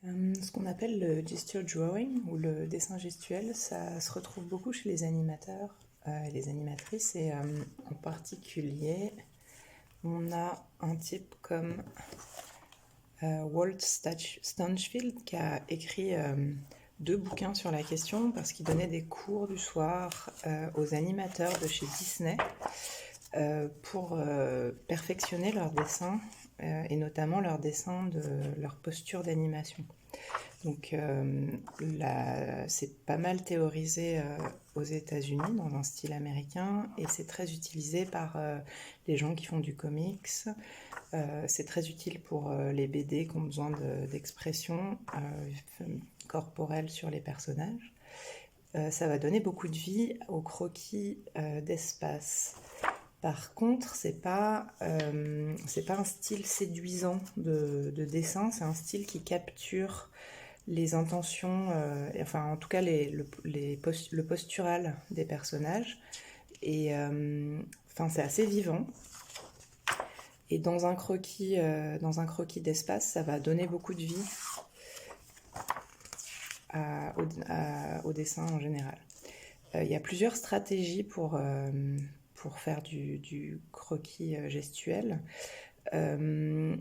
Ce qu'on appelle le gesture drawing ou le dessin gestuel, ça se retrouve beaucoup chez les animateurs et les animatrices. Et en particulier, on a un type comme Walt Stanchfield qui a écrit 2 bouquins sur la question parce qu'il donnait des cours du soir aux animateurs de chez Disney pour perfectionner leur dessin et notamment leur dessin de leur posture d'animation. Donc c'est pas mal théorisé aux États-Unis dans un style américain et c'est très utilisé par les gens qui font du comics. C'est très utile pour les BD qui ont besoin d'expression corporelle sur les personnages. Ça va donner beaucoup de vie aux croquis d'espace. Par contre, c'est pas un style séduisant de dessin, c'est un style qui capture les intentions, enfin en tout cas le postural des personnages. Et enfin, c'est assez vivant. Et dans un croquis d'espace, ça va donner beaucoup de vie au dessin en général. Il y a plusieurs stratégies pour faire du croquis gestuel. En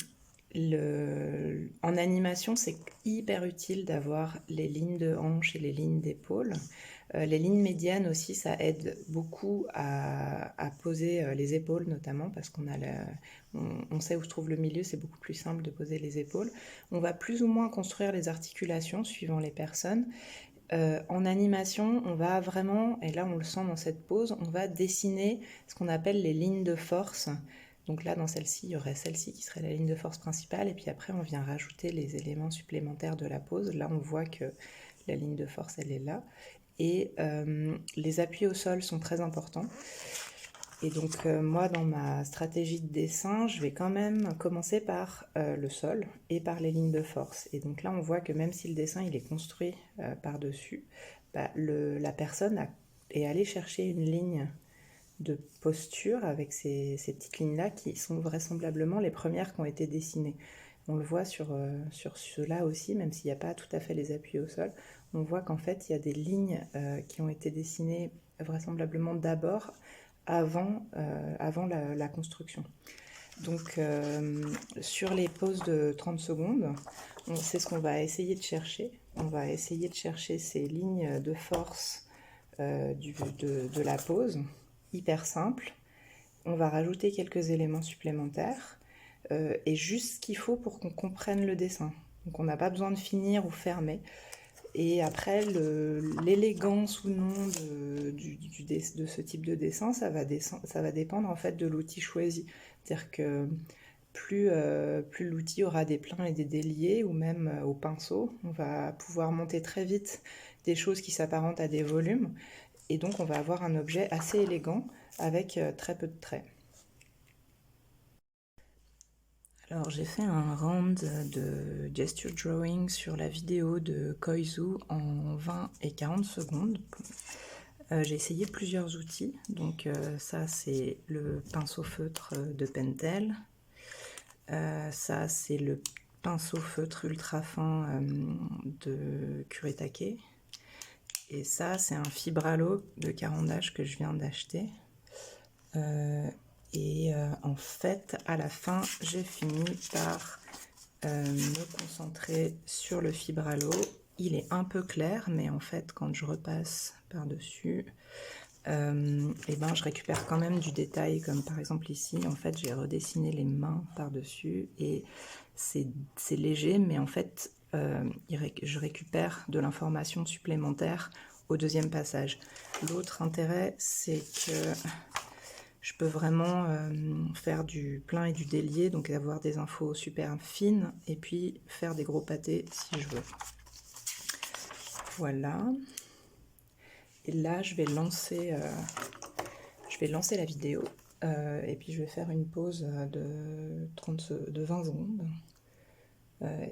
animation, c'est hyper utile d'avoir les lignes de hanche et les lignes d'épaule. Les lignes médianes aussi, ça aide beaucoup à poser les épaules notamment, parce on sait où se trouve le milieu, c'est beaucoup plus simple de poser les épaules. On va plus ou moins construire les articulations suivant les personnes. En animation, on va vraiment, et là on le sent dans cette pose, on va dessiner ce qu'on appelle les lignes de force. Donc là, dans celle-ci, il y aurait celle-ci qui serait la ligne de force principale, et puis après, on vient rajouter les éléments supplémentaires de la pose. Là, on voit que la ligne de force, elle est là. Et les appuis au sol sont très importants. Et donc, moi, dans ma stratégie de dessin, je vais quand même commencer par le sol et par les lignes de force. Et donc là, on voit que même si le dessin, il est construit par-dessus, la personne est allée chercher une ligne de posture avec ces petites lignes-là qui sont vraisemblablement les premières qui ont été dessinées. On le voit sur ceux-là aussi, même s'il n'y a pas tout à fait les appuis au sol. On voit qu'en fait, il y a des lignes qui ont été dessinées vraisemblablement d'abord, avant la construction. Donc, sur les pauses de 30 secondes, c'est ce qu'on va essayer de chercher. On va essayer de chercher ces lignes de force de la pause, hyper simple. On va rajouter quelques éléments supplémentaires et juste ce qu'il faut pour qu'on comprenne le dessin. Donc on n'a pas besoin de finir ou fermer. Et après, l'élégance ou non de ce type de dessin, ça va dépendre en fait de l'outil choisi. C'est-à-dire que plus l'outil aura des pleins et des déliés, ou même au pinceau, on va pouvoir monter très vite des choses qui s'apparentent à des volumes. Et donc on va avoir un objet assez élégant avec très peu de traits. Alors j'ai fait un round de gesture drawing sur la vidéo de Koizu en 20 et 40 secondes. J'ai essayé plusieurs outils, donc ça c'est le pinceau feutre de Pentel, ça c'est le pinceau feutre ultra fin de Kuretake, et ça c'est un fibralo de Caran-d'Ache que je viens d'acheter. En fait, à la fin, j'ai fini par me concentrer sur le fibralo. Il est un peu clair, mais en fait, quand je repasse par-dessus, je récupère quand même du détail, comme par exemple ici, en fait, j'ai redessiné les mains par-dessus, et c'est léger, mais en fait, je récupère de l'information supplémentaire au deuxième passage. L'autre intérêt, c'est que je peux vraiment faire du plein et du délié, donc avoir des infos super fines, et puis faire des gros pâtés si je veux. Voilà. Et là, je vais lancer la vidéo, et puis je vais faire une pause de 20 secondes,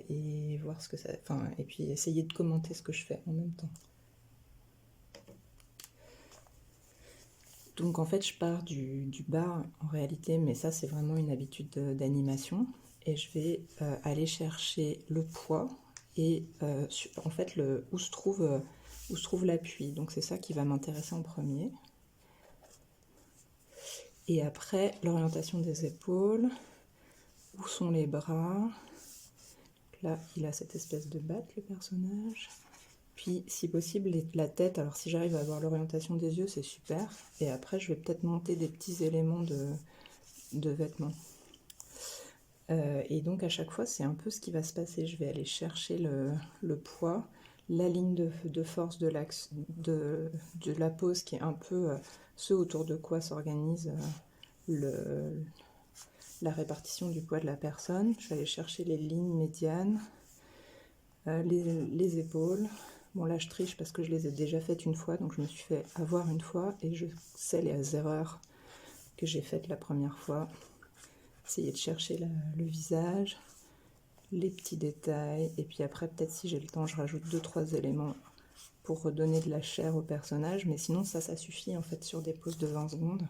et voir ce que ça... Enfin, et puis essayer de commenter ce que je fais en même temps. Donc en fait, je pars du bas en réalité, mais ça c'est vraiment une habitude d'animation. Et je vais aller chercher le poids et en fait où se trouve l'appui. Donc c'est ça qui va m'intéresser en premier. Et après, l'orientation des épaules, où sont les bras. Là, il a cette espèce de batte, le personnage. Puis, si possible, la tête. Alors, si j'arrive à avoir l'orientation des yeux, c'est super. Et après, je vais peut-être monter des petits éléments de vêtements. Et donc, à chaque fois, c'est un peu ce qui va se passer. Je vais aller chercher le poids, la ligne de force de l'axe de la pose, qui est un peu ce autour de quoi s'organise la répartition du poids de la personne. Je vais aller chercher les lignes médianes, les épaules. Bon, là je triche parce que je les ai déjà faites une fois, donc je me suis fait avoir une fois et je sais les erreurs que j'ai faites la première fois. Essayer de chercher le visage, les petits détails, et puis après peut-être si j'ai le temps je rajoute 2-3 éléments pour redonner de la chair au personnage, mais sinon ça suffit en fait sur des poses de 20 secondes.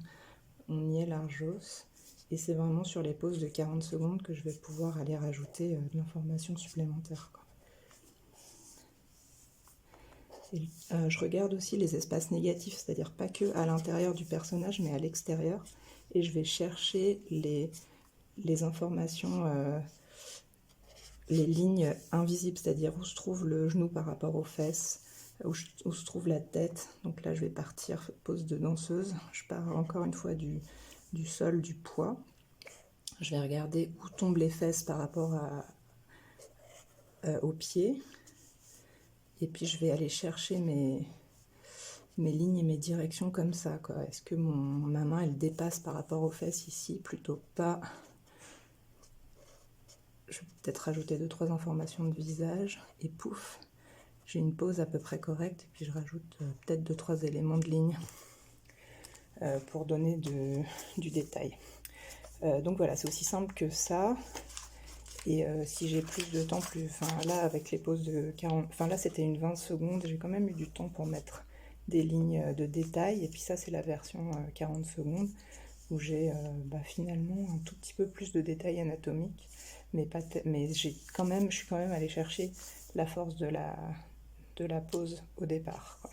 On y est largos. Et c'est vraiment sur les pauses de 40 secondes que je vais pouvoir aller rajouter de l'information supplémentaire, quoi. Je regarde aussi les espaces négatifs, c'est-à-dire pas que à l'intérieur du personnage, mais à l'extérieur. Et je vais chercher les informations, les lignes invisibles, c'est-à-dire où se trouve le genou par rapport aux fesses, où se trouve la tête. Donc là, je vais partir pose de danseuse. Je pars encore une fois du sol, du poids. Je vais regarder où tombent les fesses par rapport aux pieds. Et puis je vais aller chercher mes lignes et mes directions comme ça, quoi. Est-ce que ma main, elle dépasse par rapport aux fesses ici? Plutôt pas. Je vais peut-être rajouter 2-3 informations de visage. Et pouf, j'ai une pose à peu près correcte. Et puis je rajoute peut-être 2-3 éléments de ligne pour donner du détail. Donc voilà, c'est aussi simple que ça. Et si j'ai plus de temps, là avec les pauses de 40, là c'était une 20 secondes, j'ai quand même eu du temps pour mettre des lignes de détail. Et puis ça c'est la version 40 secondes où j'ai finalement un tout petit peu plus de détails anatomiques, mais je suis quand même allée chercher la force de la pose au départ, quoi.